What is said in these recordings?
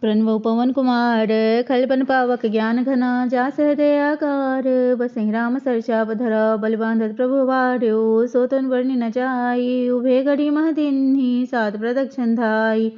प्रणव पवन कुमार खलबन पावक ज्ञान घना जास हृदयाकार बसहि राम सरचाप धरा बलवान प्रभु वार्यो सोतन वर्णि न जाई उभे घड़ी मह दिन्हि सात प्रदक्षिण धाई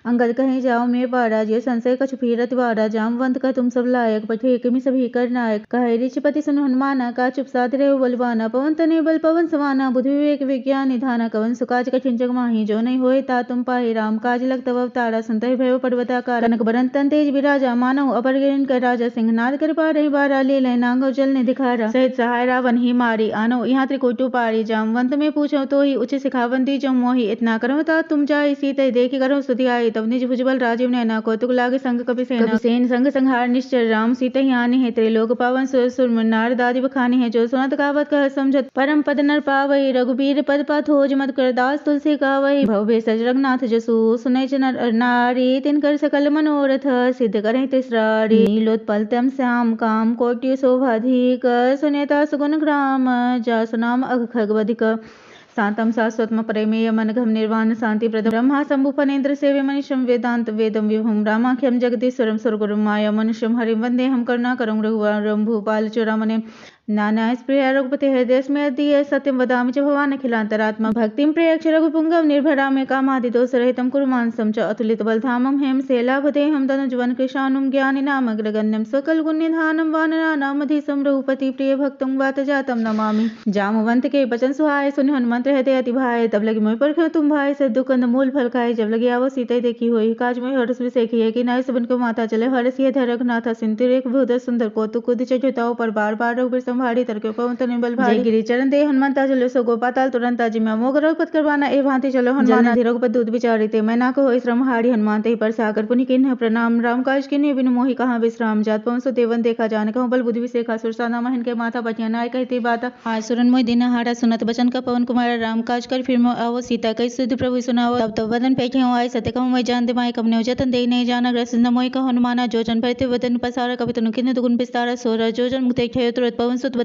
अंगद कहीं जाओ मैं पारा जे संशय कछु फिरत वारा जामवंत का तुम सब लायक पठे किमि सभी कर नायक कहे ऋषिपति सुन हनुमाना का चुप साध रहे बलवाना पवन तने बल पवन समाना बुद्धि विवेक विज्ञान निधाना कवन सुकाज कठिन जग माही जो नहीं होए ता तुम पाहे राम काज लग तब अवतारा सुनते भय पर्वताकार कनक बरन तन तेज विराजा मानव अपर गिरन कर राजा सिंहनाद कर पा रही बारा ले ले नांगो जल ने दिखारा सहित सहाय रावण ही मारी आनो यहाँ त्रिकोटु पारी जामवंत में पूछो तो ही उच्च सिखावंती जो मोही इतना करो ता तुम जाए सीते देखी करो स्तुति आई तब निज भुजबल राजीव नैना कौतुक लागे संग कपिसेन संग संहार निश्चर राम सीता हानि है त्रिलोक पावन सुर नार दादी बखानी है जो सुनत गावत कह समझत परम पद नर पावई रघुबीर पद पाथोज मत कर दास तुलसी गावई भव भेषज रघुनाथ जसु सुनै नर नारी तिनकर सकल मनोरथ सिद्ध करे तिसरारी नीलोत्पल तम श्याम काम कोटि शोभाधिक सुनेता सुगुण ग्राम जासु नाम अघ खगवधिक शांतम शाश्वतम प्रेमेय मनघम निर्वाण शांति प्रद ब्रह्मा शंभु फनेन्द्र सेवे मनुष्यम वेदांत वेदम विभुम रामाख्यम जगदीश्वरम स्वर्गुरुम माया मनुष्यम हरिम वंदे हम करुणा करम रघुवरम भूपाल चूड़ामणि नाना स्प्रिया रघुपति हृदय स्मृति सत्यम वदामि च भवान अखिलांतरात्मा भक्तिम प्रियक्ष रघुपुंगव निर्भरा में कामादि दोष रहितम कुरुमांसम च अतुलित बलधामम हेम सेलाभदेहम तनुजवन कृशानुम ज्ञानि नाम अग्रगण्यम सकल गुण्यधानम वानरानामधीशम रघुपति प्रिय भक्तम वात जातम नमामि जामवंत के बचन सुहाय सुन हनुमंत हृदय अति भाई तब लगी मोहि परख तुम भाई से दुकंद मूल फल खाए जब लगी आवो सीता देखी होई काज में हर्ष विसेखी है कि नाय सबन को माता चले हर्ष ये धर रघुनाथ सिंतिर एक भूद सुंदर कौतुक कुद चढ़ताओ पर बार बार रघुवीर भारी तरके पवन तने बल भारी गिरी चरण दे हनुमंता चलो सो गोपाताल तुरंता जिम्या मोग रघुपत करवाना ए भांति चलो हनुमान रघुपत दूत विचारी ते मैं ना कहो श्रम हारी हनुमान ते पर सागर पुनि किन्ह प्रणाम राम काज किन्ह बिनु मोहि कहां विश्राम जात पवन सो देवन देखा जान कहूं बल बुद्धि विसेखा सुरसा नाम हिन के माथा पटिया नाय कहती बात आज सुरन मोहि दिन हारा सुनत बचन का पवन कुमार राम काज कर फिर आवो सीता कई सुध प्रभु सुनाओ तब वदन पैठे हो आए सत्य कहूं मैं जान दे माय कबने जतन दे नहीं जाना ग्रस न मोहि कहो हनुमाना जो जन भरते वदन पसारा कवि तनु किन्ह दुगुन विस्तार सोरा जो जन मुक्ति ठय तुरत पवन सुत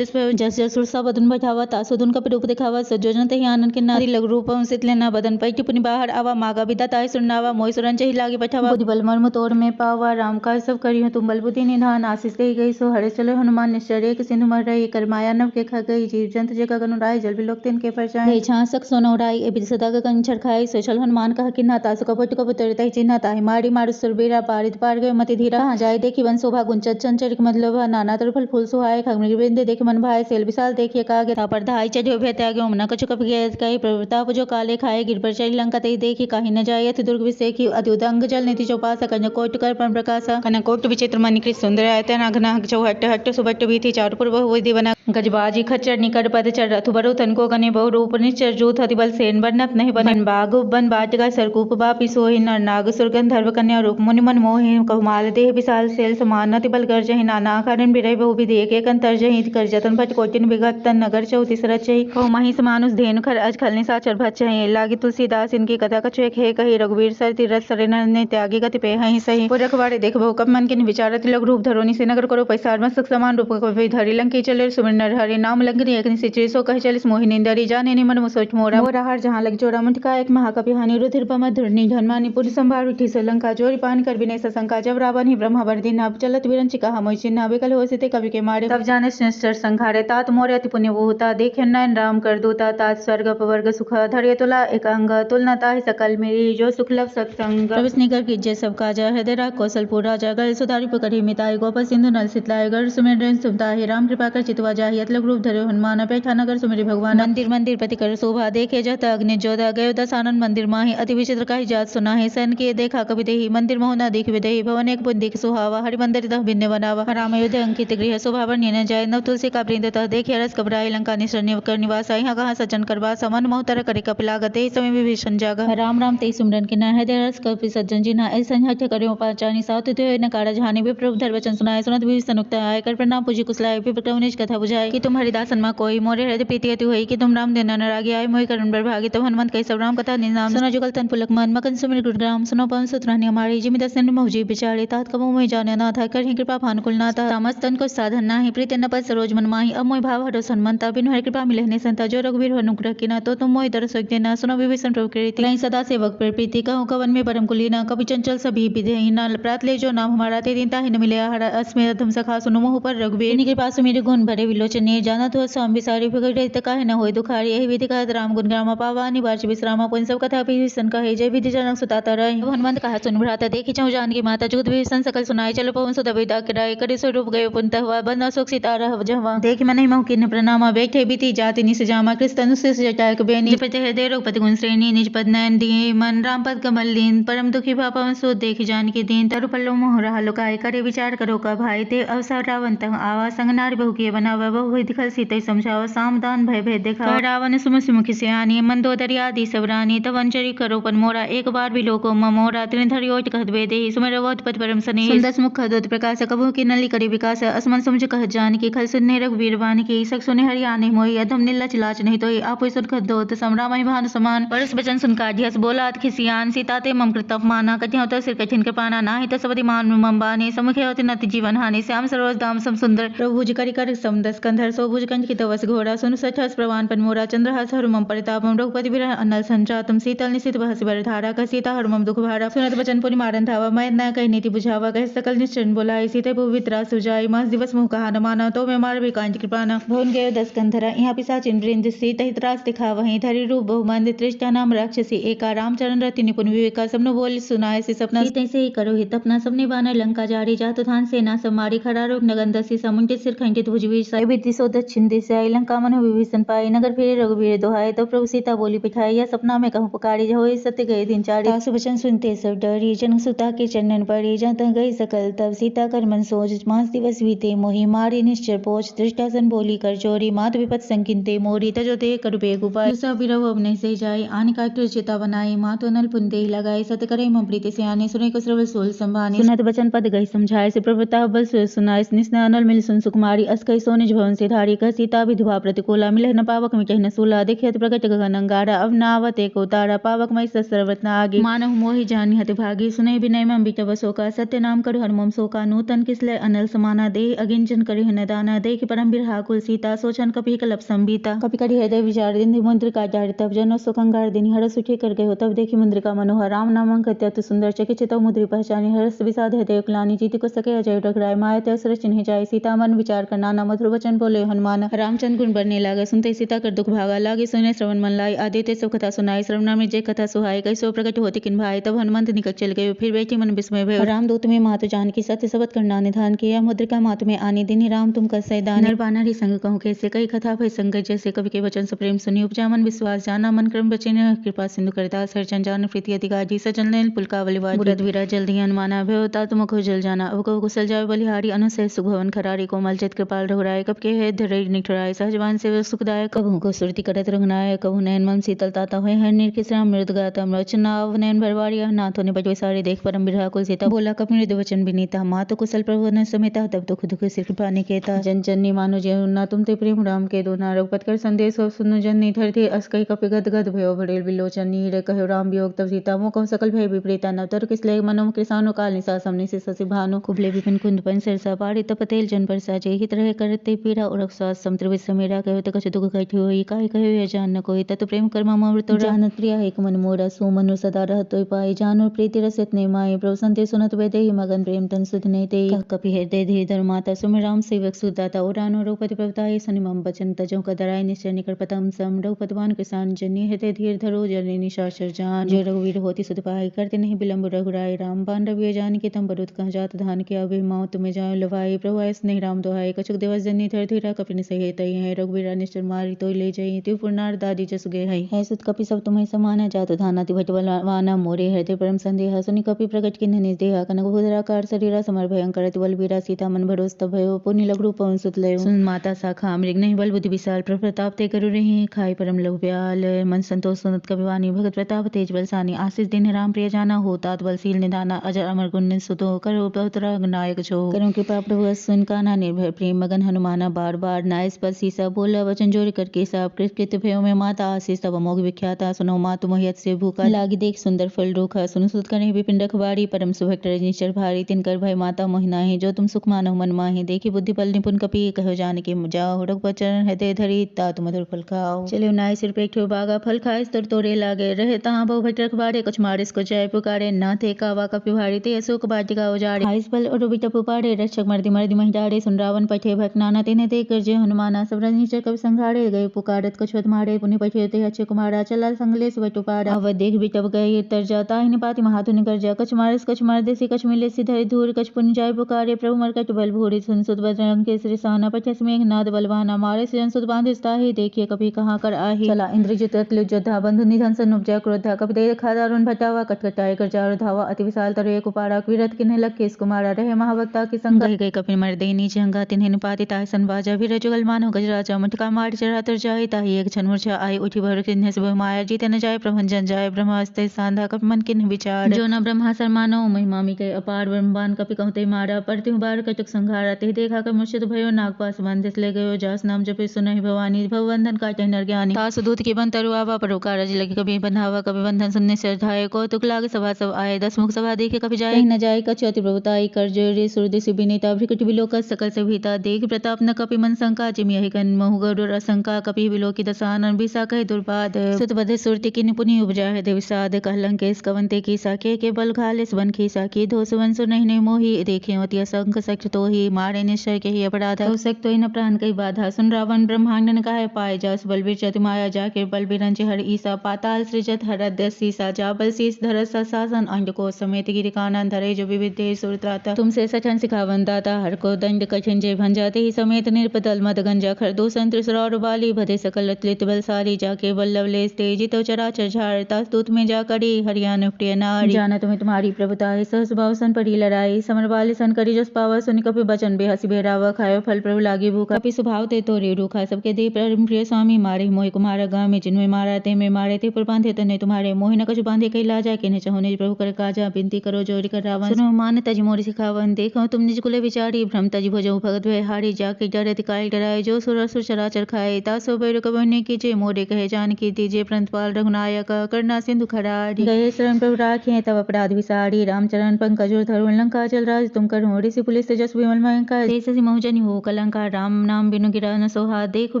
जस जस सुरसा बदन बैठावा तासुदुन का रूप दिखावा सजोजन ते आनंद के नारी लग रूपम सित लेना बदन पैठ पुनि बाहर आवा मागा विदा ताय सुनावा मोय सुरन चहि लागे बैठावा बुद्धि बल मर्म तोर में पावा राम का सब करियो तुम बल बुद्धि निधान आशीष दे गई सो हरे चलो हनुमान निश्चर एक सिंधु मर रही कर माया नव के खा गई जीव जंत जगह गनु राय जल बिलोक तिन के परचाए छासक सोनो राय ए बिद सदा गन छरखाई सो चल हनुमान कह किन्हा तासु कपट कपतर तहि चिन्हा ताहि मारी मार सुरबीरा पारित पार गए मति धीरा कहां जाए देखी वन शोभा गुंचत चंचरिक मतलब नाना तरफल फूल सुहाए खगमृग बिंद देख मन भाई सेल विशाल देखिए कागे था पर धाई चढ़ियो भय त्याग्यो मन कछु कप गए कही प्रताप जो काले खाए गिर पर चढ़ी लंका ते देखी काहि न जाय अति दुर्ग विसेखी अति उदंग जल नीति चौपास कन्या कोट कर पर प्रकाश कन्या कोट विचित्र मणिकृत सुंदर आयतन अघना चौहट्ट हट्ट सुबट्ट बीथी चारुपुर बहु दिवना गजबाजी खच्चर निकट पद चढ़ रथु बरु तनको कने बहु रूप निश्चर जूथ अति बल सेन बरनत नहीं बन बाग बन बाटिका सरकूप बापी सोहि नर नाग सुरगंधर्व कन्या रूप मुनि मन मोहि कहुमाल देह विशाल सेल समान अति बल कर जहि नाना कारण बिरह बहु विधि एक अंतर जहि कर जतन भट कोटिन विगत तन नगर चौती सरत चहि बहु महिष मानुष धेनु खर अज खल निसाचर भच चहि लागी तुलसीदास इनकी कथा कछु एक है कही रघुवीर सर तीरथ सरेन ने त्यागी गति पे हहि सही पुरखवाड़े देख बहु कप मन किन विचारत लग रूप धरोनी से नगर करो पैसार मस्तक समान रूप कवि धरि लंकी चले सुमिर नर हरि नाम लंगनी एक निश्चय सो कह चलिस मोहिनी दरी जाने नि मन मुसोच मोरा मोरा हार जहां लग जोड़ा मुठका एक महाकपि हानि रुधिर पम धुरनी धनमानी पुर संभार उठी से लंका चोरी पान कर विनय सशंका जब रावण ही ब्रह्मा वर्दी नाप चलत विरंचिका हमोय चिन्ह विकल हो सिते कवि के मारे तब जाने निश्चर संघारे तात मोरे अति पुण्य होता देखे नयन राम कर दूता तात स्वर्ग अपवर्ग सुख धर्य तुला एकांग तुलना ताहि सकल मेरी जो सुख लव सत्संग प्रवेश निकर कीजिए सब काजा हृदय राग कौशलपुर राजा गल सुधारी पकड़ी मिताई गोपाल सिंधु नल शीतलाय गढ़ सुमेर सुमता ही राम कृपा कर चितवा जाहि अतलग रूप धरे हनुमान बैठा नगर सुमेरी भगवान मंदिर मंदिर प्रति कर शोभा देखे जत अग्नि जोधा गयो दसानन मंदिर माहि अति विचित्र काही जात सुना है सन के देखा कवि देहि मंदिर मोहना देख विदेहि भवन एक पुन देख सुहावा हरि मंदिर तह भिन्न बनावा राम अयोध्या अंकित गृह शोभा वर्ण्य न जाय नव तुलसी का वृंद तह देखे रस घबराई लंका निश्चर कर निवास यहाँ कहाँ सज्जन करवा समन मोहतर करे कपिलागत समय विभीषण जागा राम राम ते सुमरन के हृदय रस कपि सज्जन जिन्हा ऐसा हठ करियो पाचानी सात न कारा जहानी विप्रभ धर वचन सुनाए सुनत विभीषण उक्त आय कर प्रणाम पूजी कुशलाय विप्रभ निज कथा बुझाए कि तुम हरिदासन मा कोई मोरे हृदय प्रीति अति होई कि तुम राम दिन अनुरागी आय मोहि करुण बर भागी तब हनुमंत कहि सब राम कथा निनाम सुनो जुगल तन पुलक मन मकन सुमिर गुणग्राम सुनो पवन सुत रहनी हमारी जिमि दसन मौजी बिचारे तात कबो मोहि जाने ना था कर कृपा भानुकुल नाथा समस्त तन को साधन नाही प्रीति न पद सरोज मन माही अब मोहि भाव हरो सन्मंता बिनु हरि कृपा मिलहने संता जो रघुवीर हो अनुग्रह किना तो तुम मोहि दरस देना सुनो विभीषण प्रभु कीर्ति नहीं सदा सेवक पर प्रीति कहूँ कवन में परम कुलीना कवि चंचल सभी विधेहिना प्रात ले जो नाम हमारा ते दिन ताहि न मिले हरा अस्मे अधम सखा सुनो मोह पर रघुवीर इनके पास मेरे गुण भरे विलोचने जाना तो स्वाम विसारी फिर काहे न होय दुखारी यही विधि कहत राम गुण ग्रामा पावा निवार्च विश्रामा पुन सब कथा विभीषण कहे जय विधि जनक सुताता रहे हनुमंत कहा सुन भ्राता देखी चहु जानकी माता जुगत विभीषण सकल सुनाई चलो पवन सुत विदा कराई करे सो रूप गयो पुनत हुआ बंदा शोक सीता रह जहवा देखी मन महु किन्न प्रणामा बैठे बीती जाति निस जामा कृष्ण अनुशिष जटायक बेनी प्रति हृदय रघुपति गुण श्रेणी निज पद नयन दिए मन राम पद कमल लीन परम दुखी भा पवन सुत देखी जानकी दीन तरु पल्लो मोह रहा लुकाई करे विचार करो का भाई ते अवसर रावण तह आवा संग नारी बहु किए बनावा बहु विधि खल सीते समझावा सामदान भय भेद देखा रावण सुमुख मुखि सियानी मंदोदरी आदि सबरानी तब अंजरी करो पन मोरा एक बार भी लोको मोरा त्रिधरि ओट कहत वेदे सुमेर वोत पद परम सने सुंदर मुख दोत प्रकाश कबहु की नली करे विकास असमन समझ कहत जान की खल सुनने रघुवीर वान की सक सुने हरि आने मोहि अधम नीलच लाच नहीं तो आपो सुन कहत दोत समरामहि भानु समान परस बचन सुन काढ़ियस बोलात खिसियान सीता ते मम कृत अपमाना कठिन तो सिर कठिन कृपाना नाहि तो सबति मान मम बाने समुखे होति नति जीवन हानि श्याम सरोज दाम सम सुंदर प्रभुज करि कर समदस कंधर सोभुज कंठ की तवस घोड़ा सुन सठस प्रवान पन मोरा चंद्रहास हरु मम परितापम रघुपति विरह अनल संचातम शीतल निशित बहसि बर धारा का सीता हरु मम दुख भारा सुनत बचन पुनि मारन धावा मैं न कहि नीति बुझावा कह सकल निश्चन बोलाई सीते पवित्रा सुजाई मास दिवस मुह कहा न माना तो मैं मार भी कांच कृपाना भवन गयो दस कंधरा यहाँ पिशाचिन वृंद सीत हितरास दिखा वहीं धरि रूप बहुमंद त्रिष्टा नाम राक्षसी एका रामचरण रति निपुण विवेका सबनो बोल सुनाए से सपना सीते से ही करो हित अपना सबने बानर लंका जारी जात थान सेना समारी खरा रोग नगंदसी समुंटित सिर खंडित भुजवीर साहिब दिसो दक्षिण दिशाई लंका मन विभीषण पाई नगर फिरे रघुवीर दोहाई तो प्रभु सीता बोली पिठाई या सपना में कहूँ पुकारी होई सत्य गए दिन चारी सासु वचन सुनते सब डरी जनक सुता के चरणन पड़ी जहाँ तक गई सकल तब सीता कर मन सोच मास दिवस बीते मोहि मारी निश्चर पोच दृष्टासन बोली कर चोरी मात विपत संकिनते मोरी तजो ते कर बेग उपाय विरव अब नहीं से जाई आन का चिता बनाई मातो नल पुनते लगाई सत करे मम प्रीति से आने सुने को श्रवल सोल संभानी सुनत वचन पद गई समझाए से प्रभुता बल सुनाए निस्न अनल मिल सुन सुकुमारी अस्कई सोनिज भवन से धारी कह सीता विधवा प्रतिकूला मिलह न पावक मिटह न सूला देखियत प्रकट गगन अंगारा अब नावत एक उतारा पावक मई सर्वत न आगे मानव मोहि जानी हत भागी सुने विनय मम बिटव शोका सत्य नाम करु हनुमम शोका नूतन किसले अनल समाना देह अगिंचन करि न दाना देख परम बिरहा कुल सीता सोचन कपि कलप संबीता कपि करि हृदय विचार दिन मुद्रिका डारि तब जनो सुखंगार दिन हरस उठे कर गयो तब देखी मुद्रिका मनोहर राम नामंक अत्यंत सुंदर चकित मुद्री पहचानी हरस विषाद हृदय क्लानी जीति को सके अजय टकराय माया त्यसर चिन्ह जाय सीता मन विचार कर नाना मधुर वचन बोले हनुमान रामचंद्र गुण बढ़ने लागे सुनते सीता कर दुख भागा लागे सुने श्रवण मन लाई आदित्य सब कथा सुनाई श्रवण में जय कथा सुहाई कैसो प्रकट होती किन भाई तब हनुमंत निकट चल गए फिर बैठी मन विस्मय भय रामदूत में मातु जानकी सत्य सबत करना निधान किया मुद्रिका मातु में आने दिन राम तुम कर सैदान नर बानर ही संग कहूँ कैसे कई कथा भय संगत जैसे कवि के वचन से प्रेम सुनी उपजा मन विश्वास जाना मन क्रम बचे कृपा सिंधु करता सरचन जान प्रीति अधिकारी सजन नैन पुलकावलिवाज बुरद वीरा जल्दी हनुमाना भयोता तुम को जल जाना अब कहो कुशल जाय बलिहारी अनुसय सुभवन खरारी कोमल चित कृपाल रघुराय कब के है धरई निठुराय सहजवान से सुखदायक कबहु को सुरति करत रघुनायक कबहु नयन मम शीतल ताता होय हर निर्किस राम मृद गाता रचनाव नयन भरवारी नाथो ने बजवे सारे देख परम बिरहा कुल सीता बोला कप मृद वचन विनीता मातो कुशल प्रभु न समेता तब दुख दुख सिर कृपा निकेता जन जननी मानो जय ना तुम ते प्रेम राम के दो ना रघुपत कर संदेश हो सुनो जननी धर थे अस्कई कपि गद गद भयो भरेल विलोचन नीर कहो राम वियोग तब सीता मो कहु सकल भय विपरीता नवतर किसले मनो कृसानो काल निसा समनि से ससि भानु कुबले विपिन कुंद पन सरसा पारी तपतेल जन पर साजे हित रहे करते पीरा उरक सास समुद्र समीरा कहो त कछ दुख कठि होई काहे कहो ये जान न कोई तत प्रेम कर्म अमृत जानत प्रिया एक मन मोरा सो मनु सदा रहत पाई जानो प्रीति रसत ने माई प्रभु संते सुनत वेदे मगन प्रेम तन सुध ने ते कपि हृदय धीर धर माता सुमिर राम सेवक सुदाता उरानो रघुपति प्रभुताय सनि मम बचन तजो कदराय निश्चय निकट पतम सम रघुपतवान किसान जनी हृदय धीर धरो जनि निशाचर जान जो रघुवीर होती सुध पाई करते नहीं विलंब रघुराय राम बान रवि जान के तम बरुत कह जात धान के अभि माउ तुम्हें जाय लवाई प्रभु ऐस नहीं राम दोहाई कछुक देवस जनी धर धीरा कपिन सहे तई है रघुवीरा निश्चर मारी तो ले जाई त्यो पुरनार दादी जस गे है सुत कपि सब तुम्हें समाना जात धाना ति भटवाना मोरे हृदय परम संदेह सुनि कपि प्रकट किन्ह निज देहा कनक भूधराकार शरीरा समर भयंकर बल वीरा सीता मन भरोस तब भयो पुनि लघु पवन सुत लयो सुन माता साखा मृग नहीं बल बुद्धि विशाल प्रभु प्रताप ते करु रही खाई परम लघु ब्याल मन संतोष सुनत कविवानी भगत प्रताप तेज बलसानी आशीष दिन राम प्रिय जाना होता बलशील निधाना अजर अमर गुण सुतो करो बहुतरा नायक जो करो कृपा प्रभु सुन काना निर्भय प्रेम मगन हनुमाना बार बार नायस पर सीसा बोला वचन जोरी करके सब कृत भयो में माता आशीष तब अमोघ विख्याता सुनो मातु मोहियत से भूखा लागी देख सुंदर फल रूखा सुन सुत करे विपिन रखवारी परम सुभक्त रजनीचर भारी तिनकर भय माता मोहिना है जो तुम सुख मानव मन माहि देखी बुद्धि बल निपुण कपि कहो जान के जाओ रघुपति चरण हृदय धरी तात मधुर फल खाओ। चले नाई सिर पे ठो बागा फल खाए तर तोरे लागे रहे तहाँ बहु भट रखबारे कुछ मारिस को जय पुकारे ना थे कावा कपि भारी ते अशोक बाटिका उजाड़े हाइस फल और बिटा पुपारे रक्षक मर्दी मर्दी महिडारे सुन रावण पठे भट नाना तेने ते कर जे हनुमाना सब नीचे कवि संघारे गए पुकारत कछुत मारे पुनि पठे ते अच्छे कुमारा चला संगलेस बटुपारा अवध देख बिटब गए तर जाता ही पाति महातुनि कर जा कछ मारिस कछ मार देसी कछ मिले सिधर धूर कछ पुनि जाय पुकारे प्रभु मरकट बल भूरि सुन सुत बजरंग के श्री साना पठस मेघ नाद बलवाना मारे सजन सुत बांधे ताहि देखिए कभी कहाँ कर आहे चला इंद्रजित अतुलित योद्धा बंधु निधन सन उपजा क्रोधा कपि दे खादारुण भटावा कटकटाय कर जारु धावा अति विशाल तरु एक उपारा विरत किन्हे लखेस कुमारा रहे महाभक्ता की संग गए कपि मर दे नीचे हंगा तिन्हे निपाति ताहि सन बाजा भी जुगल मानो गजराजा मटका मार चढ़ा तर जाए ताहि एक क्षण मूर्छा आई उठी भर किन्हे सब माया जीते न जाए प्रभंजन जाए ब्रह्मास्ते सांधा कपि मन किन्ह विचार जो न ब्रह्मा सरमानो महिमा मिके अपार ब्रह्मांड कपि कहते मारा परत्यु बार कटक संघारा ते देखा कर मुर्शिद भयो नागपास बंदिस ले गयो जास नाम जपे सुनहि भवानी भवबंधन काटे नर ज्ञानी तासु दूत के बन तरुआवा परोकार रज लगे कभी बंधावा कभी बंधन सुनने से धाये कौतुक लागे सभा सब आए दस मुख सभा देखे कभी जाए न जाए कछु अति प्रभुताई कर जोरे सुरदिसि विनीता भ्रिकुट विलोक सकल से भीता देख प्रताप न कपि मन शंका जिमि यहि कन महु गरुड़ असंका कपि विलोकी दसानन बिसा कहे दुर्बाद सुत बधे सुरति किन्हि पुनि उपजा है विषाद कहलंकेश कवंते की साके के बल घालिस बन खीसा की धो सुवन सुर नहीं मोहि देखे अति असंख सख्त तो ही मारे निश्चय के ही अपराध सक तो न प्राण कई बाधा सुन रावण ब्रह्मांडन कहे पाए जास बलबीर चतु माया जाके बल बिरंच हर ईसा पाताल सृजत हरद सीसा जा बल शीस धर शासन अंड को समेत गिरि कानन धरे जो विविधे सुरत्राता तुमसे सठन सिखावन दाता हर को दंड कठिन जय भंजाते ही समेत निर्पतल मद गंजा खर दो संत्र बाली भदे सकल अतलित बलसारी जाके बल्लभ ले तेजितो चराचर झारता स्तुत में जा करी हरियाण प्रिय नारी जाना तुम्हें तुम्हारी प्रभुताई सहस भाव सन परी लड़ाई समर बाली सन करी जस पावा सुनि कपि बचन बेहसी बेरावा खायो फल प्रभु लागी भूखा कपि स्वभाव ते तोरे रूखा सबके दे परम प्रिय स्वामी मारे मोहि कुमार गामे जिनमें मारा ते में मारे ते पुर बांधे तने तुम्हारे मोहि न कछु बांधे कई लाजा के चाहो निज प्रभु कर काजा बिनती करो जोरी कर रावण सुनो मान तज मोरि सिखावन देखो तुम निज कुले विचारी भ्रम तज भजो भगत भय हारी जाके डरति काल डराए जो सुर असुर चराचर खाए तासो बैर कबने कीजे मोरे कहे जान की दीजे प्रंतपाल रघुनायक करना सिंधु खरारी गए शरण प्रभु राखे तब अपराध विसारी रामचरण पंकज धरुण लंका चल राज तुम कर ऋषि पुलिस जस विमल महंका देश मोहजनि हो कलंका राम नाम बिनु गिरा न सोहा देखु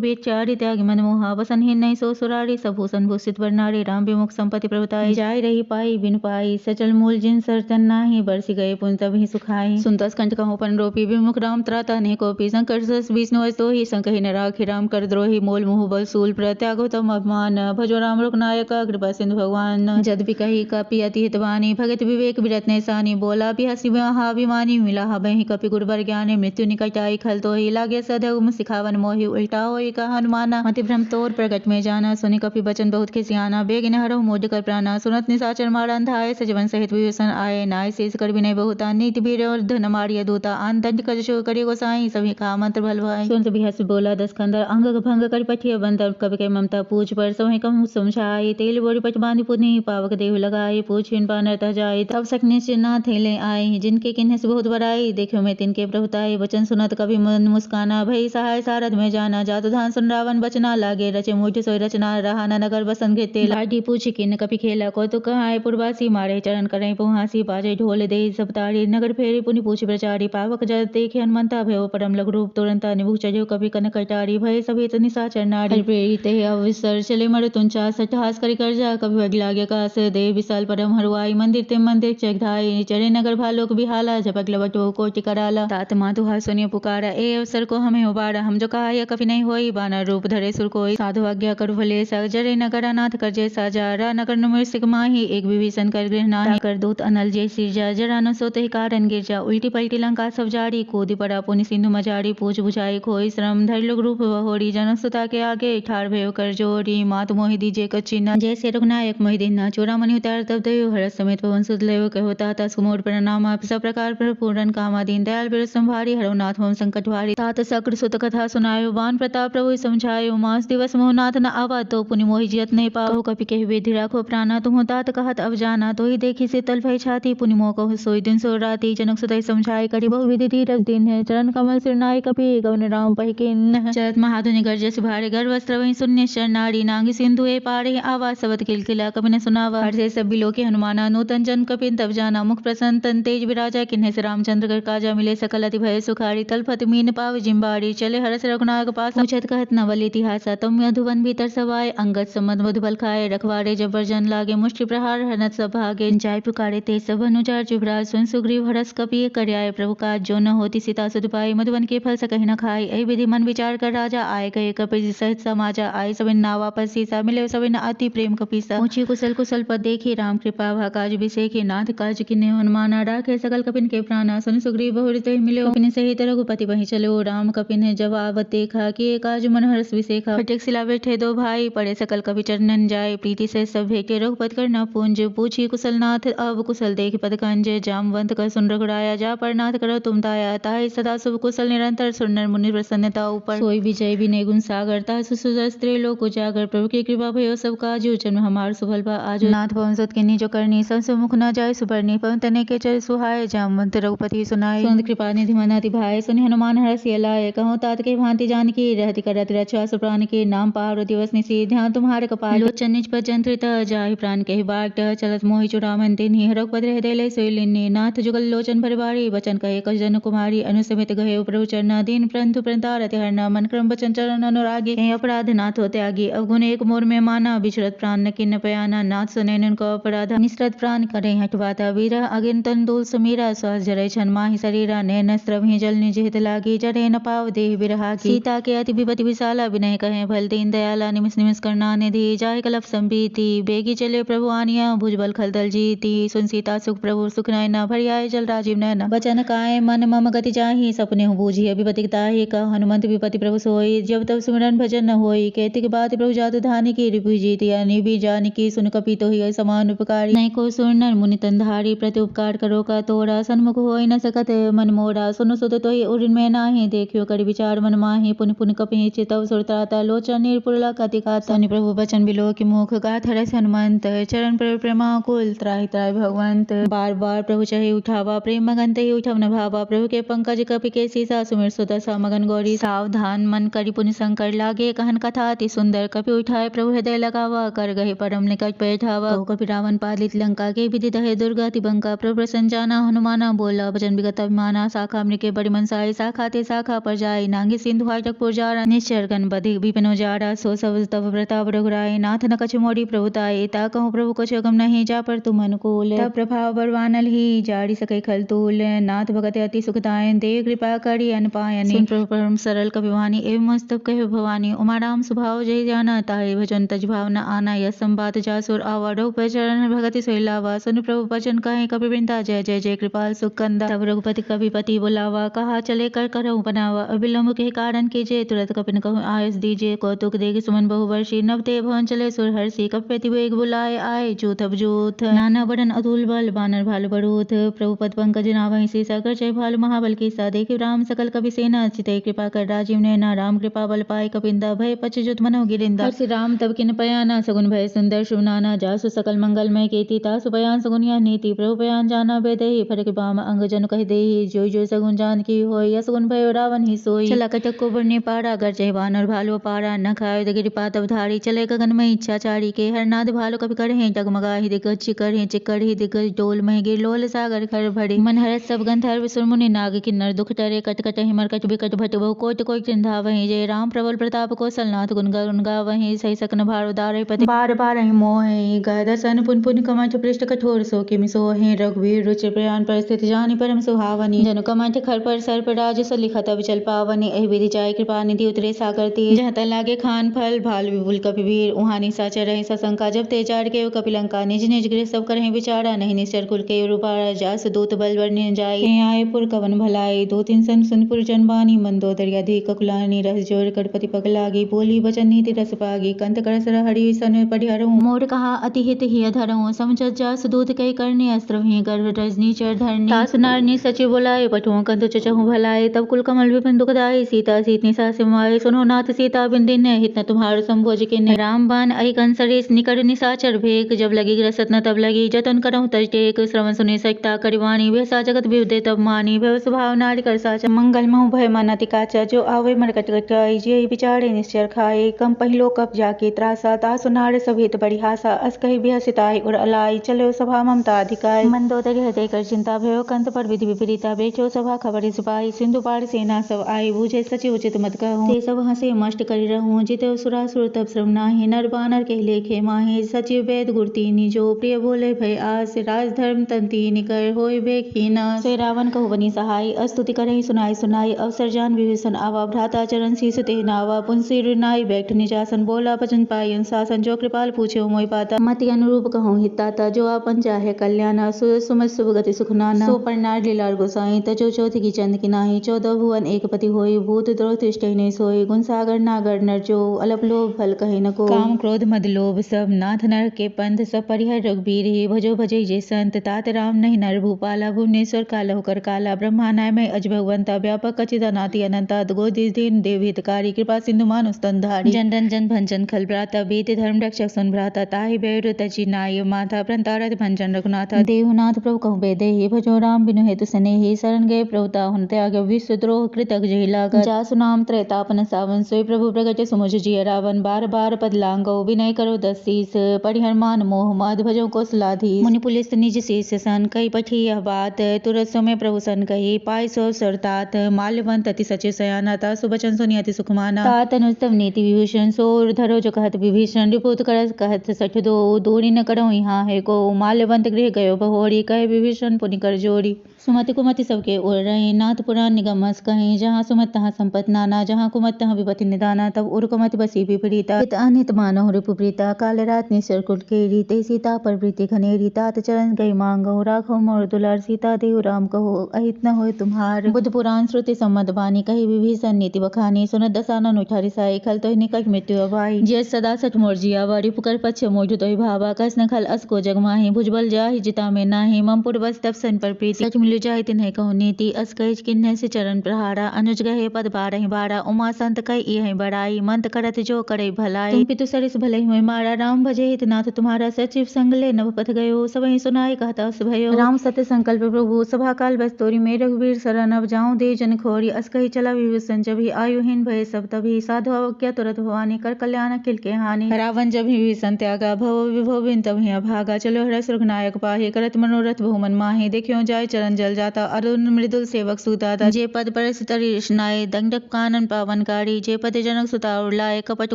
बेचारी त्याग मन मोहा वसन ही नहीं सो सुरारी सबूसन भूषित बरनारी राम विमुख संपत्ति प्रभुताई जाय रही पाई बिनु पाई सचल मूल जिन सरतन नाही बरसी गए पुन तब ही सुखाई सुनतस कंठ कहो पन रोपी विमुख राम त्राता ने कोपी संकट सस विष्णु तो ही संकहि न राखी राम कर द्रोही मोल मुह बल सूल प्रत्यागो तम अपमान भजो राम रुक नायक कृपा सिंधु भगवान जद भी कही कपि अति हितवानी भगत विवेक विरत ने सानी बोला भी हसी महाभिमानी मिला बहि कपि गुरुबर ज्ञान मृत्यु निकट आई खल तो ही लागे सधगुम सिखावन मोहि उल्टा होई कहा हनुमाना मति भ्रम तोर प्रगट में जाना सुनि कपि बचन बहुत खिसियाना बेग न हरहु मोड कर प्राणा सुनत निसाचर मारा अंधाय सजवन सहित विभीषण आए नाय शेष कर विनय बहुता नीति वीर और धन मारिय दूता आन दंड कर जो करिय गोसाई सभी का मंत्र भल भाई सुनत भी हस बोला दस खंदर अंग भंग कर पठिय बंदर कवि के ममता पूछ पर सही कहूँ समझाई तेल बोरी पट बांधि पुनि पावक देव लगाई पूछिन बानर तह जाई तब सक निश्चय ना थेले आई जिनके किन्हे से बहुत बड़ाई देखो मैं तिनके प्रभुताई वचन सुनत कभी मन मुस्काना भई सहाय सारद में जाना जातु धान सुन रावण बचना लागे रचे मुठ सोई रचना रहा न नगर बसन घेते लाठी पूछी किन कपि खेला कौतुक कहाय पुरवासी मारे चरण करें पुहासी बाजे ढोल दे सबतारी नगर फेरी पुनि पूछ प्रचारी पावक जद देखे हनुमंता भयो परम लघु रूप तुरंता निभु चढ़ो कभी कन कटारी भय सभी तो निशाचर नारी प्रेरित अवसर चले मर तुंचा सटहास करी कर जा कभी वग लागे कास दे विशाल परम हरुआई मंदिर ते मंदिर चढ़ाई चढ़े नगर भालोक बिहाला झपक लबटो कोटि कराला तात माधु हा सुनिय पुकारा ए अवसर को हमें उबारा हम जो कहा यह कभी नहीं होई बानर रूप धरे सुर कोई साधु आज्ञा कर भले जरे नगर अनाथ कर जैसा जारा नगर नमृसिक माही एक विभीषण कर गृह नाही कर दूत अनल जय सिरजा जरा न सोते ही कारण गिरजा उल्टी पलटी लंका सब जारी कूदी पड़ा पुनि सिंधु मजारी पूछ बुझाई खोई श्रम धर लोग रूप बहोरी जनसुता के आगे ठाड़ भयो कर जोरी मात मोहि दीजे कचिना जैसे रघुनायक मोहि दीना चोरा मनि उतार तब दयो हर समेत पवन सुध लेव कहो ताता सुमोर प्रणाम आप सब प्रकार पर पूर्ण कामा दीन दयाल बिरस संभारी हरो नाथ होम संकट भारी तात सकृ सुत कथा सुनायो बान प्रताप प्रभु समझायो मास दिवस मोहनाथ न आवा तो पुनि मोहि जियत नहीं पाओ कपि कहि विधि राखो प्राणा तुम तात कहत अब जाना तो ही देखी से तल भय छाती पुनि मोह कहु सोई दिन सो राती जनक सुतई समझाई करी बहु विधि धीरज दिन है चरण कमल सिर नाई कपि गवन राम पहि किन चरत महाधुनि गर्जस भारे गर्भ वस्त्र वही शून्य शर नारी नांगी सिंधु ए पारे आवाज सबत किलकिला कपि न सुनावा हर से सब बिलो के हनुमाना नूतन जन कपिन तब जाना मुख प्रसन्न तन तेज विराजा किन्हे से रामचंद्र कर काजा मिले सकल अति भय सुखारी तलफत मीन पाव जिम्बाड़ी चले हरस रघुनायक पास पूछत कहत नवल इतिहासा तुम मधुवन भीतर सवाए अंगद सम्मत मधुबल खाए रखवारे जबर जन लागे मुष्टि प्रहार हनत सब भागे जाय पुकारे ते सब अनुचार जुभराज सुन सुग्रीव हरस कपि करयाए प्रभु काज जो न होती सीता सुध पाई मधुवन के फल सकहि न खाई ऐ विधि मन विचार कर राजा आए गए कपि सहित समाजा आए सबिन नावा पर सीसा मिले सबिन अति प्रेम कपीसा ऊंची कुशल कुशल पद देखी राम कृपा भा काज बिसेखी नाथ काज किन्हे हनुमाना राखे सकल कपिन के प्राणा सुन सुग्रीव बहुरित मिले कपिन सहित रघुपति वहीं चलो राम कपिन जवाब देखा कि काज मन हर्ष विसेखा फटेक सिला बैठे दो भाई पड़े सकल कपि चरणन जाए प्रीति से सब भेटे रघुपति कर न पूंज पूछी कुशल नाथ अब कुशल देख पद कंज जामवंत कर सुन रघुराया जा पर नाथ करो तुम दाया ताहि सदा शुभ कुशल निरंतर सुनर मुनि प्रसन्नता ऊपर सोई विजय विनय गुण सागर ता सुसुदर स्त्री लोक उजागर प्रभु की कृपा भयो सब काजू जन्म हमार सुफल बा आज नाथ पवन सुत किन्नी जो करनी सबसे मुख न जाय सुबरनी पवन तने के चर सुहाय जामवंत रघुपति सुनाय सुंद कृपा निधि मन अति भाई सुनि हनुमान हरषि लाए कहूँ तात के भांति जानकी रहति करत रक्षा सुप्राण के नाम पार दिवस निसी ध्यान तुम्हारे कपाल लोचन निज पर जंत्रित जाहि प्राण कहि बाट चलत मोहि चुरावन तिन्हि रघुपति हृदय लय सोई लिन्नी नाथ जुगल लोचन भरबारी वचन कहे कछ जन कुमारी अनुसमित गहे प्रभु चरण दीन प्रंथु प्रंतारति हरना मन क्रम वचन चरण अनुरागी हे अपराध नाथ हो त्यागी अवगुण एक मोर में माना बिचरत प्राण न किन्न पयाना नाथ सुने को अपराध निस्तृत प्राण करे हटवाता वीरा अगिन तन दूल सुमीरा श्वास जरे छन माहि शरीरा नैन स्त्रवहि जल निज हित लागी जरे न पाव देह बिरहा सीता के अति विपति विशाला विनय कहे भल दीन दयाला निमिष निमिष करना निधि जाहि कलप संबीति बेगी चले प्रभु आनिया भुजबल खलदल जीती सुन सीता सुख प्रभु सुख नयना भरियाय जल राजीव नयना बचन काय मन मम गति जाहि सपने बूझी विपति ताहि का हनुमंत विपति प्रभु सोई जब तब सुमिरन भजन न होई कहती के बात प्रभु जातु धानी की रिपु जीती निभि जानी की सुन कपि तो ही समान उपकारी नहीं को सुनर मुनि तंधारी प्रति उपकार करो का तोरा सन्मुख होई न सकत मन मोरा सुनो सुत तो ही उरिन में नाही देखियो कर विचार मन माहि पुन पुन कपि चितव सुरताता लोचन निर्पुरला कति खाता प्रभु बचन बिलो की मुख गाथ रस हनुमंत चरण पर प्रेमा कुल त्राहि त्राहि भगवंत बार बार प्रभु चहे उठावा प्रेम मगन ही उठव न भावा प्रभु के पंकज कपि के सीसा सुमिर सुदशा मगन गौरी सावधान मन करि पुनि शंकर लागे कहन कथा अति सुंदर कपि उठाए प्रभु हृदय लगावा कर गहे परम निकट बैठावा कपि रावण पालित लंका के विधि दहे दुर्गति बंका प्रभु प्रसन्न जाना हनुमाना बोला वचन विगत अभिमाना शाखा मृके बड़ी मनसाई शाखा ते शाखा पर जाई नांगी सिंधु हाटक पुरजारा निश्चर गण बधि विपिनो जारा सो सब तब प्रताप रघुराई नाथ न कछु मोड़ी प्रभुताई ता कहूँ प्रभु कछु गम नहीं जा पर तुम अनुकूल तब प्रभाव बरवानल ही जारी सके खल तूल नाथ भगत अति सुखदायन देव कृपा करी अनपायन सुन प्रभु परम सरल कपिवानी एवं मस्तक कहे भवानी उमा राम स्वभाव जय जाना ताहि भजन तज भावना आना यह संबात जासुर आवा रघुपति चरण भगति सोइलावा सुन प्रभु वचन कहे कपि वृंदा जय जय जय कृपाल सुख कंदा तब रघुपति कपिपति बुलावा कहा चले कर करहु बनावा अविलंब के कारण कीजिए तुरंत कपिन कहूँ आयुष दीजिए कौतुक देगी सुमन बहुवर्षी नव ते भवन चले सुर हर्षि कपिपति वेग बुलाए आए जूथ अब जूथ नाना बड़न अतुल बल बानर भालु बरूथ प्रभु पद पंकज नावहि सीसा कर जय भालु महाबल की सा देखि राम सकल कपि सेना चितय कृपा कर राजीव नैना राम कृपा बल पाए कपिंदा भय पच जुत मनो गिरिंदा हर्षि राम तब किन पयाना सगुन भय सुंदर शुभ नाना जासु सकल मंगलमय कीर्ति तासु बयान सगुन यह नीति प्रभु बयान जाना बेदहि फरक बाम अंग जन कह देहि जो जो सगुन जान की होय सगुन भय रावण ही सोई चला कटक को बरने पारा गर जय बानर भालु पारा न खाय गिरि पातव धारी चले गगन में इच्छाचारी के हरनाद भालु कपि करहि जगमगा ही दिग्गज चिकर ही चिकर ही दिग्गज डोल मह गिर लोल सागर खर भरी मन हरत सब गंधर्व सुर मुनि नाग किन्नर दुख टरे कट कट हिमर कट बिकट भट बहु कोट कोट चिंधा वहीं जय राम प्रबल प्रताप कौशलनाथ गुण गुण गावहीं सही सकन भार उदारे पति बार बार ही मोहि गय दर्शन पुन पुन कमठ पृष्ठ कठोर सो किमि सोहि रघुवीर रुचि प्रयाण परिस्थिति जानि परम सुहावनी जनु कमठ खर पर सर्प राज सलिखत विचल पावनी एहि विधि जाय कृपा निधि उतरे सागर तीर जहाँ तन लागे खान फल भाल विपुल कपि वीर उहाँ निशाचर रहे सशंका जब तेजाड़ के कपिलंका निज निज गृह सब करहि विचारा नहीं निश्चर कुल के रूपारा जास दूत बल वर्णि जाय आय पुर कवन भलाई दो तीन सन सुनपुर जनबानी मंदोदरिया अधिक ककुलानी रस जोर कटपति पग लागी बोली वचन नीति रस पागी कंत करसर हरि सन परिहरहु मोर कहा अति हित ही अधरहु समझत जास दूत कई करने अस्त्र ही गर्भ रजनी चर धरनी तास नारनी सचिव बोलाए पठुओं कंत चचहु भलाए तब कुल कमल विपिन दुखदाई सीता सीत निसा सिमाए सुनो नाथ सीता बिंदिन हित न तुम्हार संभोज के राम बान अहि कंसरेश निकट निसाचर भेक जब लगी ग्रसत न तब लगी जतन करहु तज टेक श्रवण सुनि सकता करिवाणी व्यसा जगत विविधे तब मानी भव स्वभाव नारी कर साचा मंगल महु भय मन अति काचा जो आवे मर कट कटाई जे विचारे निश्चर खाए कम पहिलो कप जाके त्रासा तासु नार सभित बड़ी हासा अस कहि बिहसिताई और अलाई चलो सभा ममता अधिकाय मंदोदरी हृदय कर चिंता भयो कंत पर विधि विपरीता बेचो सभा खबर सिपाही सिंधु पार सेना सब आई बूझे सचिव उचित मत कहूँ ते सब हंसे मष्ट करी रहूँ जिते सुरासुर तब श्रम नाही नर बानर कहले खे माही सचिव वेद गुरती निजो प्रिय बोले भय आस राज धर्म तंती निकर होय बेखीन से रावण कहु बनी सहाय अस्तुति करहि सुनाई सुनाई अवसर जान विभीषण आवा भ्राता चरण शीस ते नावा पुंसी नाई बैठ निजासन बोला बचन पायन शासन जो कृपाल पूछे मोहि पाता मति अनुरूप कहूँ हिताता जो आपन चाहे कल्याण सुमत शुभ गति सुख नाना सो परनार लीलार गोसाई तजो चौथी की चंद की नाही 14 भुवन एक पति होई भूत द्रोह तिष्ठ नहीं सोई गुण सागर नागर नर जो अलप लोभ फल कहे न को काम क्रोध मद लोभ सब नाथ नर के पंथ सब परिहर रघुबीर ही भजो भजई जे संत तात राम नहीं नर भूपाला भुवनेश्वर काला होकर काला ब्रह्मानाय में अज भगवंता व्यापक अचितानाति अनंता गोदिस दीन देव हितकारी कृपा सिंधु मानुष स्तनधारी जन जन भंजन खल भ्राता बीत धर्म रक्षक सुन भ्राता ताहि बेर तची नाय माथा प्रंतारत भंजन रघुनाथा देवनाथ प्रभु कहु बेदेहि भजो राम बिनु हेतु सनेहि शरण गए प्रभुता हुन त्याग विश्व द्रोह कृतक जहि लाग जासु नाम त्रैतापन सावन सोई प्रभु प्रगट सुमुझ जिय रावण बार बार पद लांगो विनय करो दस शीस परिहर मान मोह मद भजो कौशलाधीश मुनि पुलिस निज शीस सन कही पठी यह बात तुरत समय प्रभु सन कही पाय सो सरतात माल्यवंत अति सचिव सयानाता सुबचन सुनि अति सुखमाना तात अनुस्तव नीति विभूषण सोर धरो जो कहत विभीषण रिपुत कर कहत सठ दो दूरी न करो यहाँ है को माल्यवंत गृह गयो बहोरी कहे विभीषण पुनि कर जोड़ी सुमति कुमति सबके उड़ रहे नाथ पुराण निगमस कहीं जहाँ सुमत तहाँ संपत नाना जहाँ कुमत तहाँ विपति निदाना तब उर कुमति बसी विपरीता हित अनित मानहु रिपुप्रीता काल रात निश्चर कुट केरी ते सीता पर प्रीति खनेरी तात चरण गई मांगो राखो मोर दुलार सीता देव राम कहो अहित न होय तुम्हार बुद्ध पुराण श्रुति सम्मत बानी कही विभीषण नीति बखानी सुनत दसानन उठारी साई खल तो निकट मृत्यु अभाई जे सदा सठ मोर जियावा रिपुकर पक्ष मोढ़ तो भावा कस न खल असको जगमाही भुजबल जाहि जिता में नाही ममपुर बस तब सन पर प्रीति सच मिलु जाहि तिन्ह कहु नीति अस कहिच किन्ह से चरण प्रहारा अनुज गहे पद बारहि बारा उमा संत कई इहि बड़ाई मंत करत जो करे भलाई तुम पितु सरिस भले हुए मारा राम भजे हित नाथ तुम्हारा सचिव संग ले नभ पथ गयो सबहि सुनाई कहता अस भयो राम सत्य संकल्प प्रभु सभा काल बस तोरी में रघुवीर शरण अब जाऊं दे जन खोरी अस कही चला विभीषण जभी आयुहीन भय सब तभी साधु अवज्ञा तुरत भवानी कर कल्याण अखिल के हानि रावण जब विभीषण त्यागा भव विभव बिन तभी अभागा चलो हरस रघुनायक पाहे करत मनोरथ बहुमन माहे देखियो जाय चरण जल जाता अरुण मृदुल सेवक सुताता जे पद पर तरिष्णाय दंडक कानन पावनकारी जे पद जनक सुता उड़लाय कपट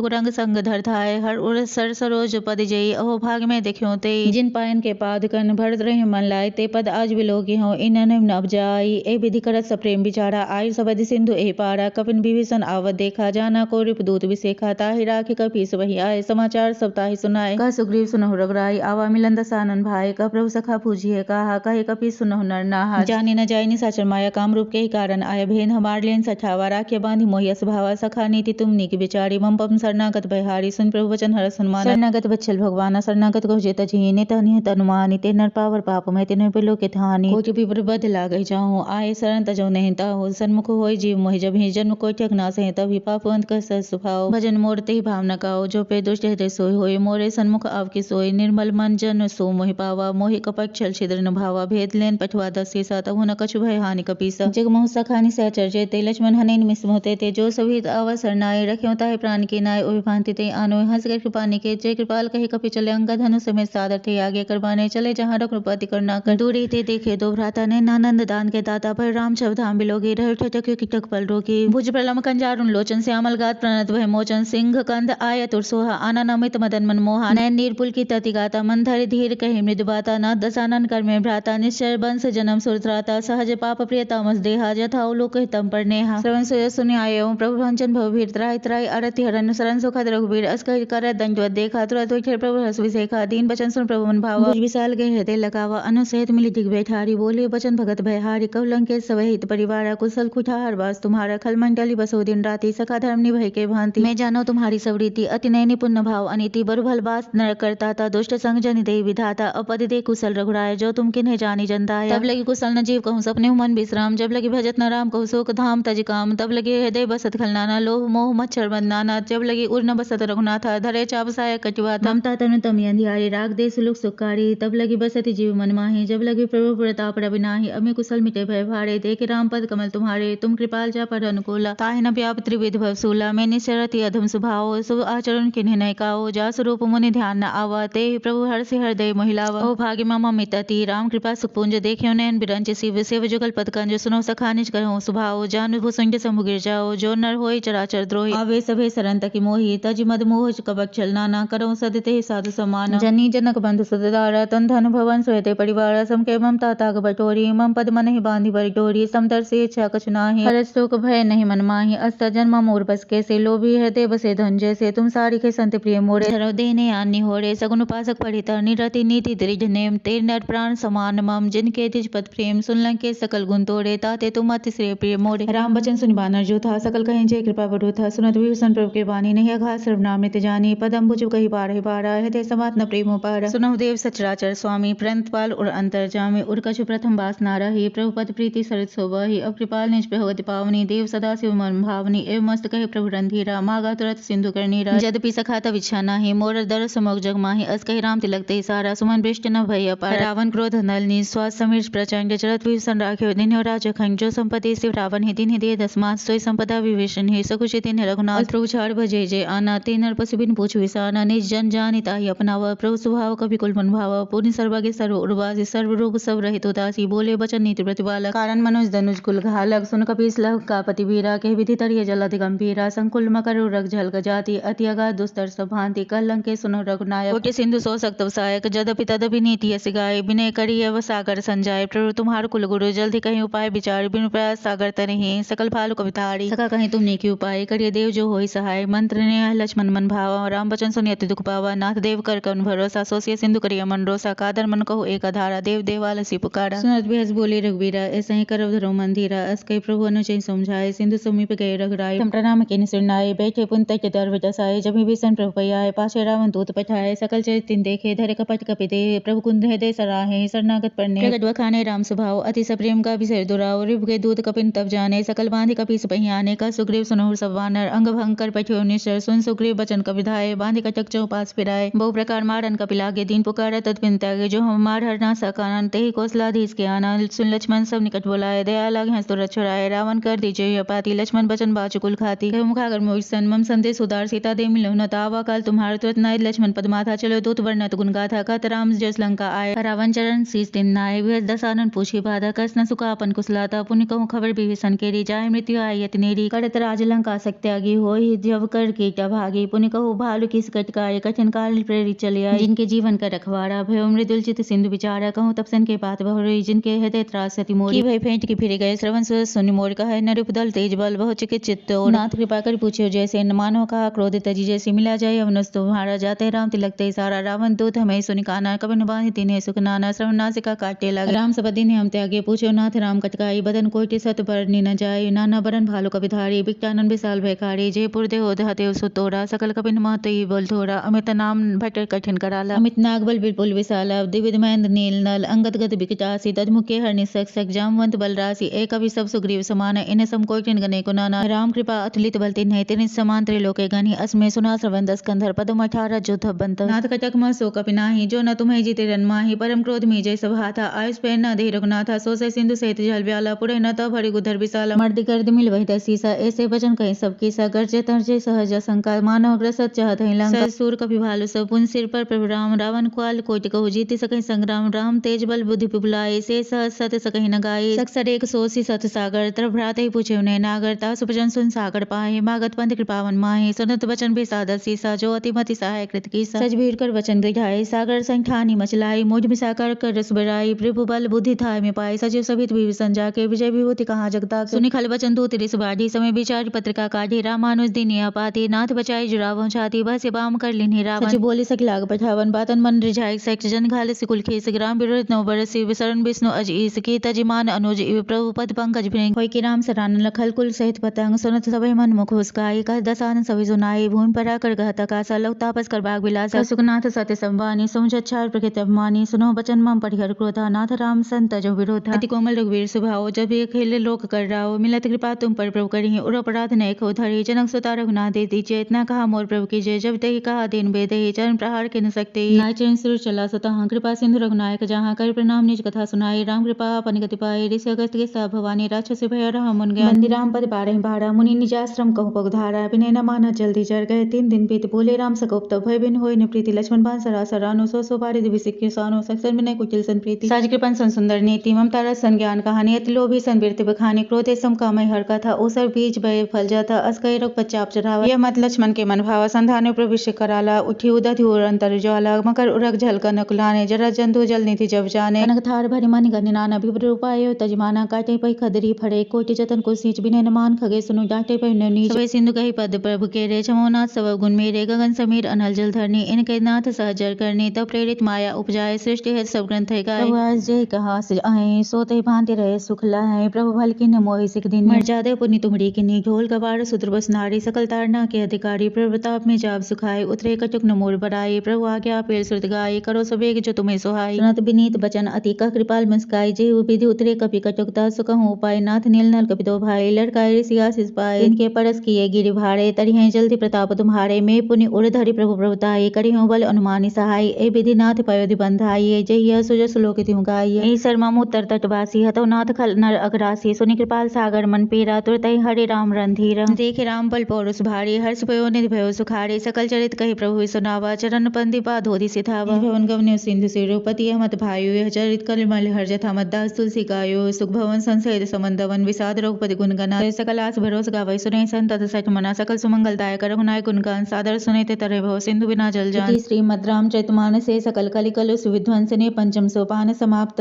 कुरंग संग धर धाय हर उर सर सरोज पद जई अहो भाग में देखियो ते जिन पायन के पाद कन भरत रहे मन लाय ते पद आज बिलोकी हो इनन नभ जाई ए विधि करत सप्रेम विचारा आयु सबदि सिंधु ए पारा कपिन विभीषण आवत देखा जाना को रिपुदूत विसेखा ताहि राखि कपीस वही आए समाचार सब ताहि सुनाए कह सुग्रीव सुनहु रघुराई आवा मिलन दसानन भाई कह प्रभु सखा पूजिए कहा कहे कपीस सुनहु नर नाहा जानी न जाय निशाचर माया काम रूप के ही कारण आय भेन हमार लेन सठावा राख्य बांधि मोहि स्वभावा सखा नीति तुम नीक विचारी मम पम शरणागत भयहारी सुन प्रभु वचन हर सन्मान शरणागत बच्छल भगवान शरणागत को जेत जी नित निहत अनुमानी ते नर पावर पाप में ते बिलो के थानी कोटि विपर बद लागे जाऊं आए शरण तजो नहीं ताहो सन्मुख होय जीव मोहि जब ही जन्म कोई ठक ना सहे तभी पापवंत कह सह सुभाव भजन मोर ते ही भावना काओ जो पे दुष्ट हृदय सोय होय मोरे सन्मुख आव की सोय निर्मल मन जन सो मोहि पावा मोहि कपट छल छिद्र न भावा भेद लेन पठवा दस सीसा तहु न कछु भय हानि कपीसा जग मोह सखानी सह चर्चे ते लक्ष्मण हनैन मिस मोहते ते जो सभी अवसर नाय रख्यो ताहि प्राण के नाय ओ भांति ते आनो हंस कर कृपा निके जय कृपाल कहे कपि चले अंग धनुष समेत सादर थे आगे करबाने चले जहाँ रघुपति करना कर दूरी ते देखे दो भ्राता ने नानंद दान के दाता पर राम शब्द धाम बिलोगे रह ठटक किटक पल रोके भुज प्रलम कंजारुन लोचन श्यामल गात प्रणत वह मोचन सिंह कंद आय तुरसोहा आना नमित मदन मन मोहा नैन नीरपुल की तति गाता मन धरि धीर कहे मृदु बाता नाथ दसानन कर में भ्राता निश्चर बंस जन्म सुरत्राता सहज पाप प्रियता मस देहा जथा लोक हितम पर नेहा श्रवण सुनि आयो प्रभु भंजन भव भीर त्राहि त्राहि अरति हरन शरण सुखद रघुबीर अस कहि कर दंडवत देखा तुरत उठे प्रभु हस विसेखा दीन बचन सुन प्रभु मन भावा विशाल गए हृदय लगावा अनु सहित मिली दिग बैठारी बोले बचन भगत भयहारी कवलंक के सवहित परिवार कुशल कुठार वास तुम्हारा खल मंडली बसो दिन राति सखा धर्म निभय के भांति मैं जानो तुम्हारी सवरीति अति नय निपुण भाव अनिति बरु भल बास नर करता था दुष्ट संग जनि दे विधाता अपद दे कुशल रघुराय जो तुम किन्हे जानी जनता तब लगी कुशल न जीव कहूँ सपने मन विश्राम जब लगी भजत न राम कहूँ शोक धाम तज काम तब लगे हृदय बसत खलनाना लोभ मोह मच्छर बंदनाना जब लगी उर्न बसत रघुनाथा धरे चापसाय कटिवा ममता तनु तम अंधियारी राग दे सुलुक सुखारी तब लगी बसति जीव मन माही जब लगी प्रभु प्रताप रविनाही अमी कुशल मिटे भय भारे देखे राम पद कमल तुम्हारे तुम कृपाल जा पर अनुकूला ताहि न व्याप त्रिविध भवसूला मैं निश्चरति अधम सुभाव शुभ आचरण किन्हे नय काओ जा स्वरूप मुनि ध्यान न आवा ते प्रभु हर से हृदय महिलावा ओ भाग्य मम मितति राम कृपा सुपुंज देखियो नैन रंच शिव सेव जुगल पद कंज सुनो सखा निज करहु सुभाओ जान भुसुंड समु गिर जाओ जो नर होय चराचर द्रोही आवे सभे सरन तकी मोही तज मद मोह कबक छलना ना करो सदते साधु समान जनी जनक बंधु सुतदारा तन धन भवन सोयते परिवार सम के ममता ताग बटोरी मम पद मन ही बांधी बरी डोरी समदर से इच्छा कछु नाही हरस शोक भय नहीं मन माही अस्त जन्म मोर बस के से लोभी हृदय बसे धन जैसे तुम सारी के संत प्रिय मोरे धरो देने आनी होरे सगुन उपासक पढ़ी तरनी रति नीति दृढ़ नेम तेर नर प्राण समान मम जिनके तिज पद प्रेम सुनलन के सकल गुण तोड़े ताते तुम अति श्रेय प्रिय मोरे राम बचन सुनि बानर जो था सकल कहीं जय कृपा बड़ो था सुनत विभीषण प्रभु के बानी नहीं अघात सर्वनामृत जानी पदम भुज कही पार पारा हृदय समात न प्रेमो पारा सुनहु देव सचराचर स्वामी प्रणतपाल और अंतर जामे उर कछु प्रथम बास नारा ही प्रभु पद प्रीति सरित शोभा ही अब कृपाल निज भगवती पावनी देव सदा शिव मन भावनी एवं मस्त कहे प्रभु रंधीरा मागा तुरत सिंधु करनीरा यद्यपि सखाता विच्छा नाही मोर दर समोग जग माही अस कही राम तिलक ते सारा सुमन बृष्ट न भय अपार रावण क्रोध नलनी स्वास समीर प्रचंड चरत विभीषण राख्यो दिन्यो राज खंड जो संपत्ति शिव रावण ही दिन ही दे दसमात सोई संपदा विभीषण ही सकुचित दिन रघुनाथ प्रभु छाड़ भजे जय आना ते नर पशु बिन पूछ विसाना निज जन जानि ताहि अपनावा प्रभु स्वभाव कवि कुल मन भावा पूर्ण सर्वज्ञ सर्व उर्वासी सर्व रोग सब रहित उदासी बोले बचन नीति प्रतिपालक कारण मनुज धनुज कुल घालक सुन कपीस लह का पति वीरा कह विधि तरिय जल अति गंभीरा संकुल मकर रग झल जाति अति अगाध दुस्तर सब भांति कलंक के सुनो रघुनायक कोटि सिंधु सो सक्त सहायक जदपि तदपि नीति यस गाय विनय करी अव सागर संजाय प्रभु तुम्हार कुल गुरु जल्दी कहीं उपाय विचार बिनु प्रयास सागर तरही सकल भालु कविताड़ी सका कहीं तुम ने की उपाय करिय देव जो होई सहाय मंत्र ने लक्ष्मण मन भावा राम बचन सुनि अति दुख पावा नाथ देव कर कन भरोसा सोसिय सिंधु करिय मन रोसा कादर मन कहो एक आधारा देव देवालसी पुकारा सुनत बेहस बोले रघुवीरा ऐसा ही करव धरो मंदिरा अस कही प्रभु अनुचय समझाए सिंधु समीप गए रघुराय प्रणाम के निसरनाए बैठे पुंत के दर बजाए जब विभीषण प्रभु पयाए पाछे रावण दूत पठाए सकल चरित देखे धरे कपट कपि दे प्रभु कुंद हृदय सराहे शरणागत पढ़ने प्रगट बखाने राम स्वभाव अति सप्रेम का विषय दुराव रिभ के दूत कपिन तब जाने सकल बांधि कपीस पहियाने का सुग्रीव सुनहुर सब वानर अंग भंग कर पठियो निश्चर सुन सुग्रीव बचन कविधाए बांधि कटक चौपास फिराए बहु प्रकार मारन कपिलागे दीन पुकार तत्पिन त्यागे जो हम मार हर ना सकानन तेहि कौशलाधीश के आना सुन लक्ष्मण सब निकट बोलाए दया लागे हंस तुरत छुड़ाए रावण कर दीजिए यपाति लक्ष्मण बचन बाचुकुल खाती मुखागर मोहिसन मम संदेश उदार सीता दे मिलो न तावा काल तुम्हार तुरत नाय लक्ष्मण पदमाथा चलो दूत वर्णत गुण गाथा कत राम जस लंका आए रावण चरण शीस दिन नाय विहस दसानन पूछी बाधा कस न सुका अपन कुशलाता पुण्य कहूँ खबर विभीषण केरी जाय मृत्यु आय यति नेरी करत राज लंका सत्यागी होई जब कर कीटा भागी पुण्य कहूँ भालु किस कटकाय कठिन काल प्रेरित चले आए जिनके जीवन का रखवारा भयो मृदुल चित सिंधु विचारा कहूँ तपसन के पात बहुरी जिनके हृदय त्रास सती मोरी भय फेंट की फिर गए श्रवण सुनि मोर कहे नरुप दल तेज बल बहु चिकित्सित नाथ कृपा कर पूछियो जैसे न मानो कहा क्रोध तजी जैसे मिला जाय अवनस तुम्हारा जाते राम तिलक ते सारा रावण दूत हमें सुनि काना कभी न बांधि तिन्हें सुख नाना श्रवण नासिका काटे लगे राम सबदी ने हम त्यागे पूछो नाथ राम कटकाई बदन कोटि सत बरनी न जाय नाना बरन भालु कविधारी बिकटानन विशाल भयकारी जयपुर देहो दहते सुतोरा सकल कपिन महतई बोल थोड़ा अमित नाम भट कठिन कराला अमित नागबल विपुल विशाला दिविद महेंद्र नील नल अंगद गद बिकटासी तदमुखे हरनि सक जामवंत बल राशि एक कवि सब सुग्रीव समान इन सम कोटिन गने को नाना राम कृपा अतुलित बल तिन्हे तिन समान त्रिलोके गनि अस्मे सुना श्रवण स्कंधर पदम 18 जोध बंत नाथ कटक म सो कपिनाहि जो न तुम्हें जीते रनमाहि परम क्रोध में जय सभा था आयुष पे न दे रघुनाथा सो से सिंधु सहित जल ब्याला पुरे न तो भरी गुधर विशाला मर्द गर्द मिल वही दसीसा ऐसे वचन कहीं सबकी सा गर्जे तरजे सहज शंका मानव ग्रसत चाहत ही लंका सूर कपि भालु सब पुन सिर पर प्रभु राम रावण क्वाल कोटि कहु जीति सकहि संग्राम राम तेज बल बुद्धि पिबुलाए से सहज सत सकहि न गाये सक्सर एक सोसी सत सागर तरफ भ्रात ही पूछे उन्हें नागर ता सुपजन सुन सागर पाहे मागत पंथ कृपावन माहे सुनत वचन भी सादर सीसा जो अतिमति सहाय कृत की सच भीड़ कर वचन गृहाए सागर संठानी मचलाई मोज मिसाकर कर रस बराई प्रभु बल बुद्धि थाय में पाए सचिव सभित विभीषण जाके विजय विभूति कहा जगता सुनि खल वचन दूत रिस बाढ़ी समय विचार पत्रिका काढ़ी रामानुज दिन पाती नाथ बचाई जुरावो छाती बस बाम कर लिन्हि रावण सचिव बोले सखी लाग पठावन बातन मन रिझाई सच जन घाल सिकुल खेस ग्राम विरोध नव बरसी विसरण विष्णु अज ईस की तजिमान अनुज इव प्रभु पद पंकज भृंग होय की राम सरान लखल कुल सहित पतंग सुनत सभय मन मुख हुस्काई कह दसानन सभी सुनाई भूमि पर आकर गहता कासा लव तापस कर बाग विलास सुखनाथ सत्य संवानी समुझच्छार प्रकृत अभिमानी सुनो बचन मम परिहर क्रोधा नाथ राम संत जो विरोधा अति कोमल रघुवीर स्वभाव जब ये खेले लोक कर राओ मिलत कृपा तुम पर प्रभु करी उर अपराध न खो धरी जनक सुता रघुनाथ दे दीजिए इतना कहा मोर प्रभु की जय जब ते कहा दिन बेदे चरण प्रहार के न सकते नाय चरण सुर चला सुता कृपा सिंधु रघुनायक जहाँ कर प्रणाम निज कथा सुनाई राम कृपा अपन गति पाए ऋषि अगस्त के सा भवानी राक्षस भय रहा मुन गया बंदी राम पद बारह बारा मुनि निजाश्रम कहु पगधारा विनय न माना जल्दी जर गए 3 दिन बीत बोले राम सकोप भय बिन होय न प्रीति लक्ष्मण बान सरासर रानो सो बारे दिवि सिक्के सानो सक्सर में कुटिल सन प्रीति साज कृपन सन सुंदर नीति ममता रस संज्ञान कहानी अति लोभी संवृत्ति बखानी क्रोधे सम कामय हर कथा ओसर बीज भय फल जाता अस्कय रग पच्चाप चढ़ावा यह मत लक्ष्मण के मन भावा संधान प्रविष्ट कराला उठी उदधि और अंतर ज्वाला मकर उरग झलकन कुलाने जरा जंतु जल नीति जब जाने कनक थार भरि मन गनि नाना विभ्र उपाय तजमाना काटे पै खदरी फड़े कोटि जतन को सींच बिने मान खगे सुनु डांटे पै नीच सबे सिंधु कही पद प्रभु के रे छमोनाथ सब गुण मेरे गगन समीर अनल जल धरनी इनके नाथ सहजर करनी तब प्रेरित माया उपजाए सृष्टि है सब ग्रंथ है गाय जय कहा आए सोते भांति रहे सुख लाए प्रभु भल की मोहि सिख दिन मर जादे पुनि तुमरी किन्नी ढोल गवार सुद्र बस नारी सकल तारना के अधिकारी प्रभु प्रताप में जाब सुखाए उतरे कटुक न मोर बराए प्रभु आज्ञा पेड़ सुरत गाय करो सवेग जो तुम्हें सुहाई सुनत विनीत बचन अति कह कृपाल मुस्काई जे विधि उतरे कपि कटुकता सुकहु उपाय नाथ नील नल कपि दो भाई लड़काए ऋषि आशीष पाए इनके परस किए गिरि भारे तरिहे जल्दी प्रताप तुम्हारे में पुनि उड़ धरि प्रभु प्रभुताई करिहु बल अनुमानी सहाय ए विधि नाथ पयोधि बंधाई जय यह सुजस लोक तिहु गाई शर्मा उत्तर तटवासी हतो नाथ खल नर अग्रासी सुनि कृपाल सागर मन पीरा तुरतहि हरि राम रणधीर देखे राम बल पौरुष भारी हर्ष भयो निधि भयो सुखारी सकल चरित कहि प्रभु सुनावा चरण पंथि पा धोधि सिधावा भवन गवन्य सिंधु सिरोपति मत भायु यह चरित कलिमल हर जथा मद्दास तुलसी गायो सुख भवन संसद समंदवन विषाद रघुपति गुण गना सकल आस भरोस गावै सुने संत सठ मना सकल सुमंगल दायक रघुनाय गुणगान सादर सुने ते तरह भव सिंधु बिना जल जान श्रीमद् रामचरितमानसे सकल कलिकल सुविध्वंसने पंचम सोपान समाप्त।